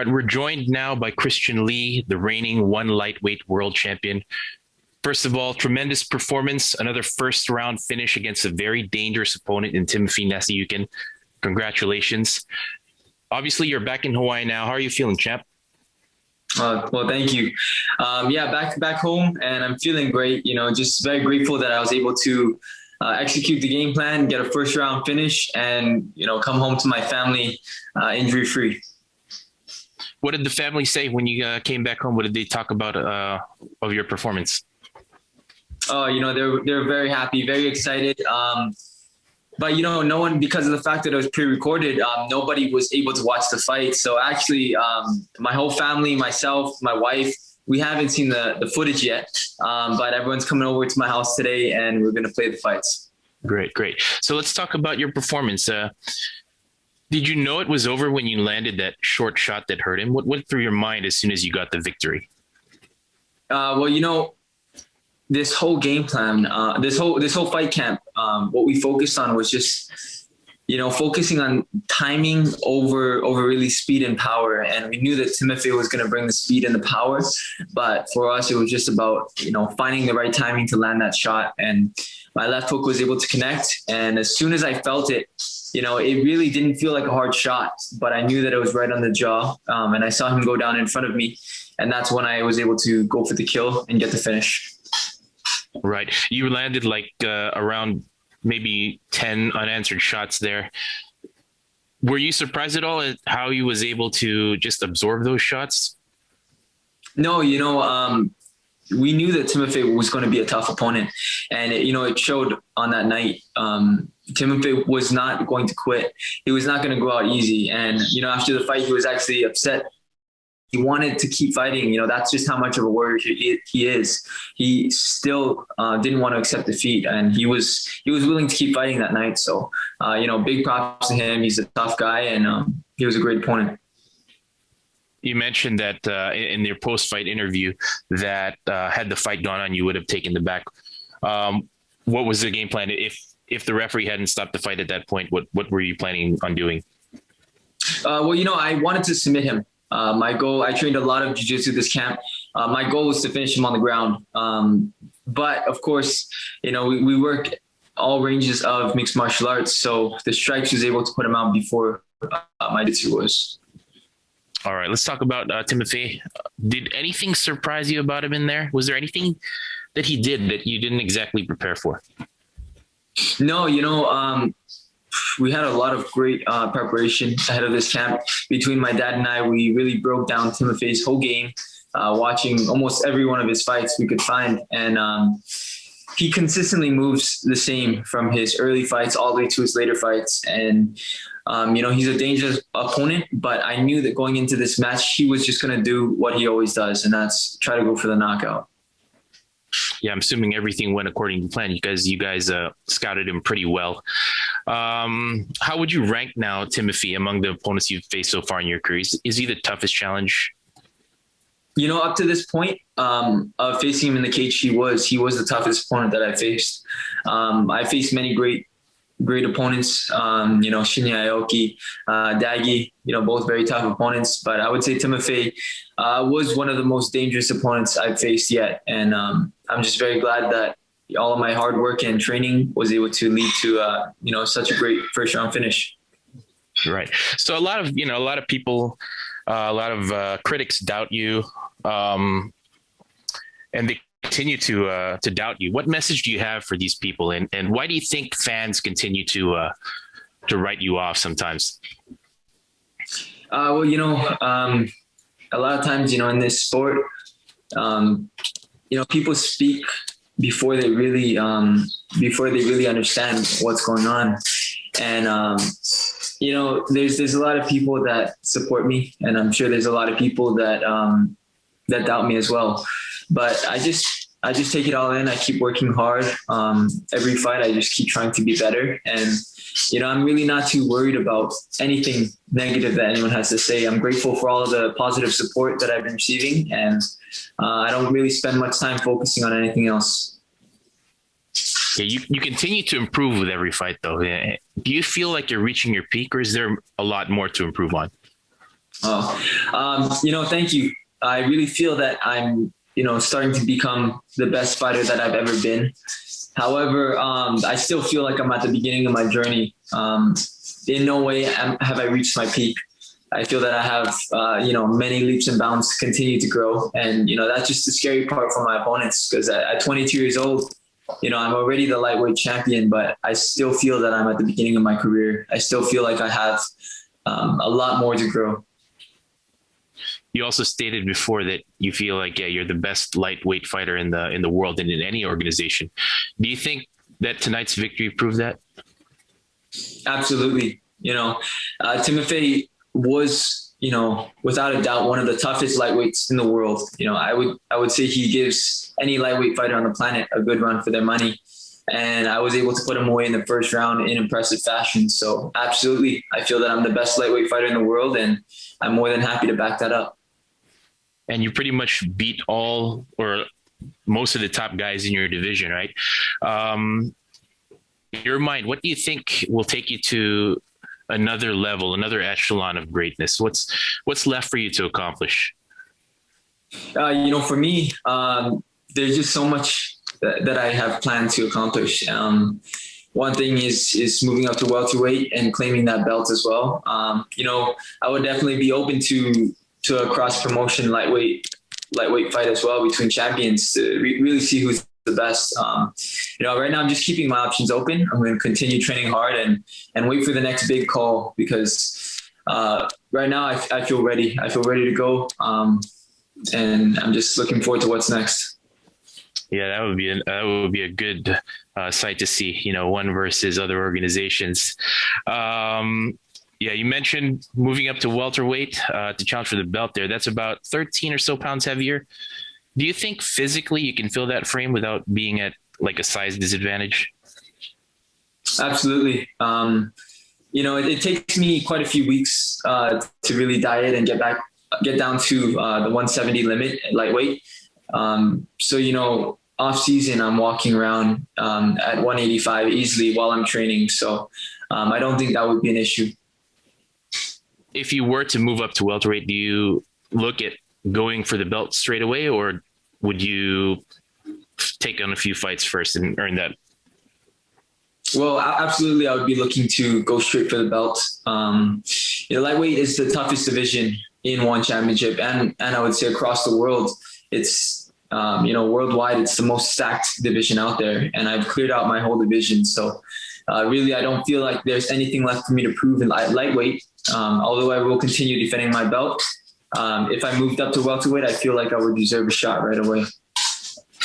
But we're joined now by Christian Lee, the reigning one lightweight world champion. First of all, tremendous performance, another first round finish against a very dangerous opponent in Timofey Nastyukhin. Congratulations. Obviously, you're back in Hawaii now. How are you feeling, champ? Well, thank you. Yeah, back home, and I'm feeling great. Just very grateful that I was able to execute the game plan, get a first round finish, and come home to my family injury free. What did the family say when you came back home? What did they talk about of your performance? Oh, they're very happy, very excited. But no one, because of the fact that it was pre-recorded, nobody was able to watch the fight. So actually, my whole family, myself, my wife, we haven't seen the footage yet. But everyone's coming over to my house today, and we're going to play the fights. Great. So let's talk about your performance. Did you know it was over when you landed that short shot that hurt him? What went through your mind as soon as you got the victory? Well, this whole game plan, this whole fight camp, what we focused on was just, focusing on timing over really speed and power. And we knew that Timofey was going to bring the speed and the power, but for us, it was just about, finding the right timing to land that shot. And my left hook was able to connect. And as soon as I felt it, it really didn't feel like a hard shot, but I knew that it was right on the jaw. And I saw him go down in front of me. And that's when I was able to go for the kill and get the finish. Right. You landed like around maybe 10 unanswered shots there. Were you surprised at all at how he was able to just absorb those shots? No, we knew that Timofey was going to be a tough opponent, and it showed on that night. Timofey was not going to quit. He was not going to go out easy. And, after the fight, he was actually upset. He wanted to keep fighting. That's just how much of a warrior he is. He still didn't want to accept defeat, and he was willing to keep fighting that night. So, big props to him. He's a tough guy, and he was a great opponent. You mentioned that in your post-fight interview that had the fight gone on, you would have taken the back. What was the game plan? If the referee hadn't stopped the fight at that point, what were you planning on doing? I wanted to submit him. My goal, I trained a lot of jiu-jitsu this camp. My goal was to finish him on the ground. But of course, we work all ranges of mixed martial arts. So the strikes was able to put him out before my jiu-jitsu was. All right, let's talk about Timofey. Did anything surprise you about him in there? Was there anything that he did that you didn't exactly prepare for? No, we had a lot of great preparation ahead of this camp. Between my dad and I, we really broke down Timofey's whole game, watching almost every one of his fights we could find. And he consistently moves the same from his early fights all the way to his later fights. And, he's a dangerous opponent, but I knew that going into this match, he was just going to do what he always does, and that's try to go for the knockout. Yeah, I'm assuming everything went according to plan. You guys scouted him pretty well. How would you rank now Timofey among the opponents you've faced so far in your career? Is he the toughest challenge? Up to this point of facing him in the cage, he was the toughest opponent that I faced. I faced many great opponents, Shinya Aoki, Dagi, both very tough opponents. But I would say Timofey was one of the most dangerous opponents I've faced yet. And I'm just very glad that all of my hard work and training was able to lead to, such a great first round finish. Right. So a lot of people, a lot of critics doubt you, and they continue to doubt you. What message do you have for these people, and why do you think fans continue to write you off sometimes? A lot of times, in this sport, people speak before they really understand what's going on. And, there's a lot of people that support me, and I'm sure there's a lot of people that doubt me as well. But I just take it all in. I keep working hard. Every fight, I just keep trying to be better. And, I'm really not too worried about anything negative that anyone has to say. I'm grateful for all of the positive support that I've been receiving. And I don't really spend much time focusing on anything else. Yeah, you continue to improve with every fight, though. Do you feel like you're reaching your peak, or is there a lot more to improve on? Thank you. I really feel that I'm, starting to become the best fighter that I've ever been. However, I still feel like I'm at the beginning of my journey. In no way have I reached my peak. I feel that I have, many leaps and bounds to continue to grow. And, that's just the scary part for my opponents, because at 22 years old, I'm already the lightweight champion, but I still feel that I'm at the beginning of my career. I still feel like I have a lot more to grow. You also stated before that you feel like, you're the best lightweight fighter in the world and in any organization. Do you think that tonight's victory proved that? Absolutely. Timofey was, without a doubt, one of the toughest lightweights in the world. I would say he gives any lightweight fighter on the planet a good run for their money. And I was able to put him away in the first round in impressive fashion. So absolutely, I feel that I'm the best lightweight fighter in the world, and I'm more than happy to back that up. And you pretty much beat all or most of the top guys in your division, right? In your mind, what do you think will take you to another level, another echelon of greatness? What's left for you to accomplish? For me, there's just so much that I have planned to accomplish. One thing is moving up to welterweight and claiming that belt as well. I would definitely be open to a cross promotion lightweight fight as well between champions to really see who's the best. Right now I'm just keeping my options open. I'm going to continue training hard and wait for the next big call, because right now I feel ready. I feel ready to go. And I'm just looking forward to what's next. Yeah, that would be a good sight to see, one versus other organizations. You mentioned moving up to welterweight to challenge for the belt there. That's about 13 or so pounds heavier. Do you think physically you can fill that frame without being at like a size disadvantage? Absolutely. It takes me quite a few weeks to really diet and get down to the 170 limit at lightweight. Off season, I'm walking around at 185 easily while I'm training. So I don't think that would be an issue. If you were to move up to welterweight, do you look at going for the belt straight away, or would you take on a few fights first and earn that? Well, absolutely. I would be looking to go straight for the belt. Lightweight is the toughest division in one championship. And I would say across the world, it's, worldwide, it's the most stacked division out there. And I've cleared out my whole division. So really, I don't feel like there's anything left for me to prove in lightweight. Although I will continue defending my belt. If I moved up to welterweight, I feel like I would deserve a shot right away.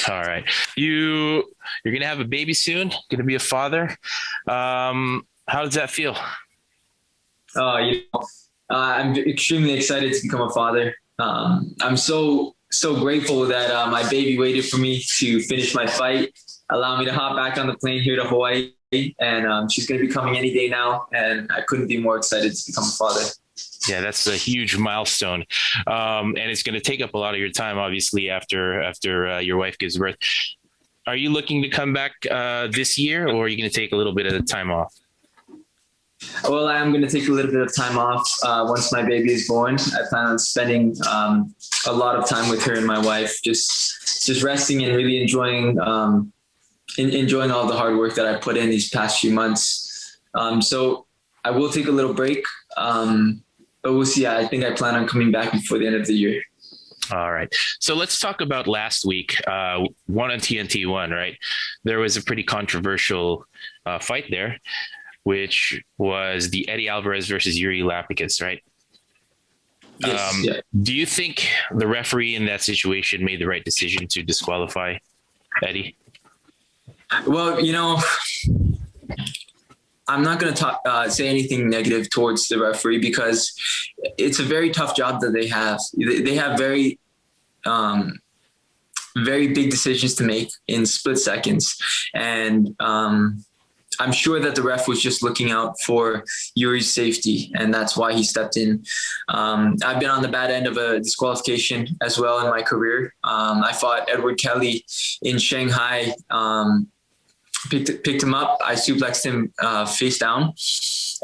All right. You're going to have a baby soon, going to be a father. How does that feel? I'm extremely excited to become a father. I'm so grateful that my baby waited for me to finish my fight, allow me to hop back on the plane here to Hawaii. And she's going to be coming any day now. And I couldn't be more excited to become a father. Yeah, that's a huge milestone. And it's going to take up a lot of your time, obviously, after your wife gives birth. Are you looking to come back this year, or are you going to take a little bit of time off? Well, I'm going to take a little bit of time off once my baby is born. I plan on spending a lot of time with her and my wife, just resting and really enjoying all the hard work that I put in these past few months. So I will take a little break, but we'll see. I think I plan on coming back before the end of the year. All right. So let's talk about last week, one on TNT one, right? There was a pretty controversial fight there, which was the Eddie Alvarez versus Yuri Lapicas, right? Yes, yeah. Do you think the referee in that situation made the right decision to disqualify Eddie? Well, I'm not going to say anything negative towards the referee, because it's a very tough job that they have. They have very, very big decisions to make in split seconds. And I'm sure that the ref was just looking out for Yuri's safety, and that's why he stepped in. I've been on the bad end of a disqualification as well in my career. I fought Edward Kelly in Shanghai, picked him up. I suplexed him face down,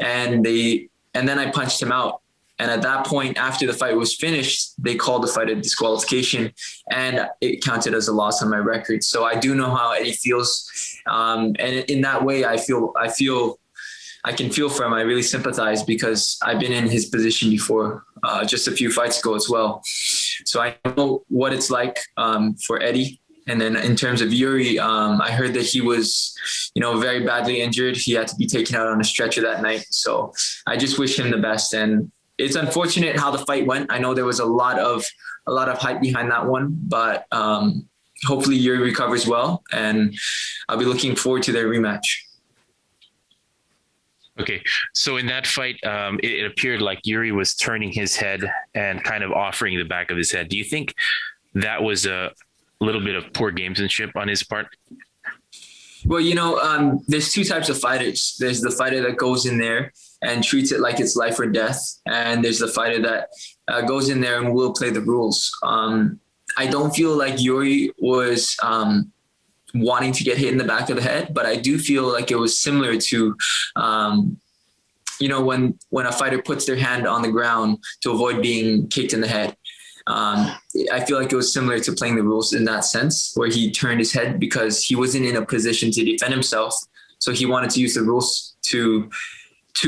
and then I punched him out. And at that point, after the fight was finished, they called the fight a disqualification, and it counted as a loss on my record. So I do know how Eddie feels. And in that way, I can feel for him. I really sympathize because I've been in his position before, just a few fights ago as well. So I know what it's like for Eddie. And then in terms of Yuri, I heard that he was, very badly injured. He had to be taken out on a stretcher that night. So I just wish him the best. And it's unfortunate how the fight went. I know there was a lot of hype behind that one, but hopefully Yuri recovers well, and I'll be looking forward to their rematch. Okay. So in that fight, it appeared like Yuri was turning his head and kind of offering the back of his head. Do you think that was a little bit of poor gamesmanship on his part? Well, there's two types of fighters. There's the fighter that goes in there and treats it like it's life or death. And there's the fighter that goes in there and will play the rules. I don't feel like Yuri was wanting to get hit in the back of the head, but I do feel like it was similar to, when a fighter puts their hand on the ground to avoid being kicked in the head. I feel like it was similar to playing the rules in that sense, where he turned his head because he wasn't in a position to defend himself. So he wanted to use the rules to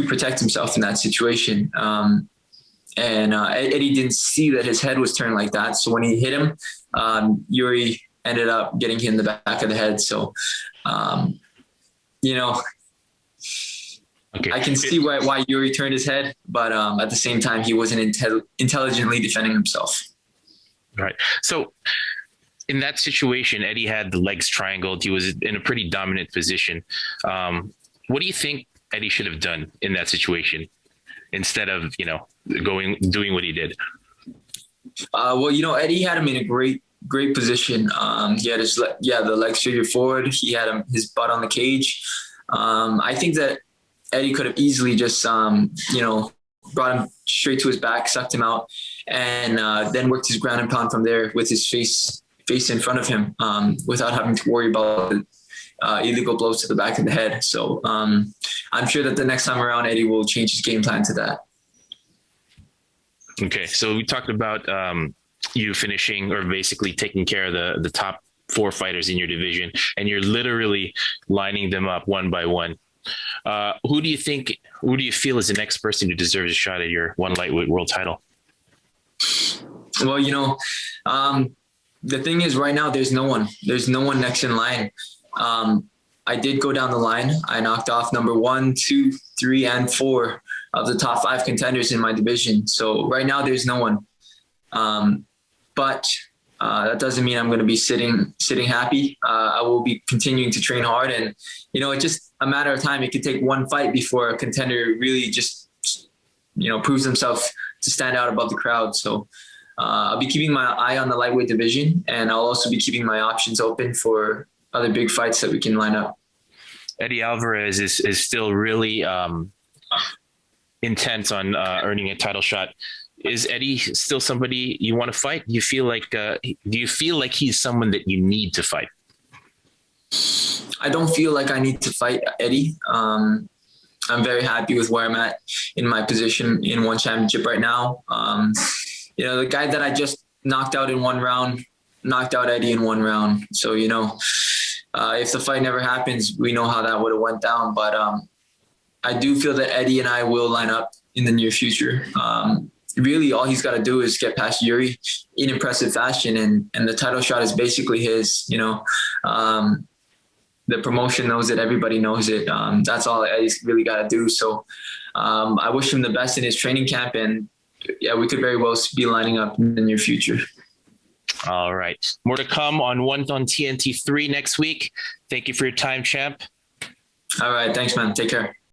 protect himself in that situation. Eddie didn't see that his head was turned like that. So when he hit him, Yuri ended up getting hit in the back of the head. So, okay. I can see why Yuri turned his head, but at the same time, he wasn't intelligently defending himself. Right. So in that situation, Eddie had the legs triangled. He was in a pretty dominant position. What do you think Eddie should have done in that situation instead of, doing what he did? Eddie had him in a great position. He had the legs figured forward. He had his butt on the cage. I think that Eddie could have easily just, brought him straight to his back, sucked him out, and then worked his ground and pound from there with his face in front of him, without having to worry about illegal blows to the back of the head. So I'm sure that the next time around, Eddie will change his game plan to that. Okay, so we talked about you finishing or basically taking care of the top 4 fighters in your division, and you're literally lining them up one by one. Who do you feel is the next person who deserves a shot at your one lightweight world title? Well, the thing is right now, there's no one next in line. I did go down the line. I knocked off number 1, 2, 3, and 4 of the top 5 contenders in my division. So right now there's no one. But that doesn't mean I'm going to be sitting happy. I will be continuing to train hard, and it's just a matter of time. It could take one fight before a contender really just proves himself to stand out above the crowd. So I'll be keeping my eye on the lightweight division, and I'll also be keeping my options open for other big fights that we can line up. Eddie Alvarez is still really intent on earning a title shot. Is Eddie still somebody you want to fight? Do you feel like he's someone that you need to fight? I don't feel like I need to fight Eddie. I'm very happy with where I'm at in my position in one championship right now. The guy that I just knocked out in one round, knocked out Eddie in one round. So, if the fight never happens, we know how that would have went down. But I do feel that Eddie and I will line up in the near future. Really, all he's got to do is get past Yuri in impressive fashion, and the title shot is basically his. The promotion knows it. Everybody knows it. That's all Eddie's really got to do. So I wish him the best in his training camp, and we could very well be lining up in the near future. All right. More to come on TNT3 next week. Thank you for your time, champ. All right. Thanks, man. Take care.